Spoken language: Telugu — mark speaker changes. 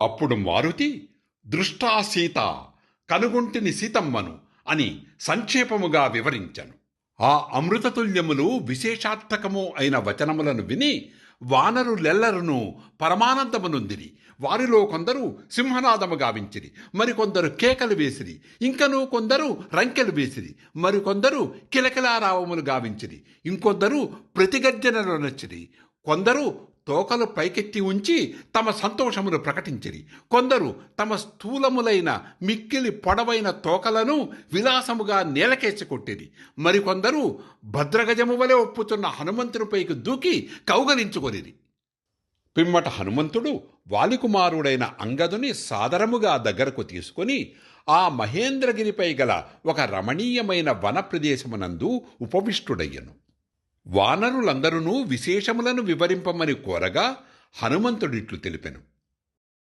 Speaker 1: అప్పుడు మారుతి దృష్టా సీత కనుగొంటిని సీతమ్మను అని సంక్షేపముగా వివరించెను. ఆ అమృతతుల్యములు విశేషార్థకము అయిన వచనములను విని వానరులెల్లరును పరమానందమునొందిరి. వారిలో కొందరు సింహనాదము గావించిరి, మరికొందరు కేకలు వేసిరి, ఇంకనూ కొందరు రంకెలు వేసిరి, మరికొందరు కిలకిలారావములు గావించిరి, ఇంకొందరు ప్రతిగర్జనలు నచ్చిరి, కొందరు తోకలు పైకెత్తి ఉంచి తమ సంతోషమును ప్రకటించిరి, కొందరు తమ స్థూలములైన మిక్కిలి పొడవైన తోకలను విలాసముగా నేలకేసి కొట్టిరి, మరికొందరు భద్రగజము వలె ఒప్పుతున్న హనుమంతునిపైకి దూకి కౌగలించుకొనిరి. పిమ్మట హనుమంతుడు వాలికుమారుడైన అంగదుని సాదరముగా దగ్గరకు తీసుకొని ఆ మహేంద్రగిరిపై గల ఒక రమణీయమైన వన ప్రదేశమునందు ఉపవిష్టుడయ్యను. వానరులందరూ విశేషములను వివరింపమని కోరగా హనుమంతుడిట్లు తెలిపెను.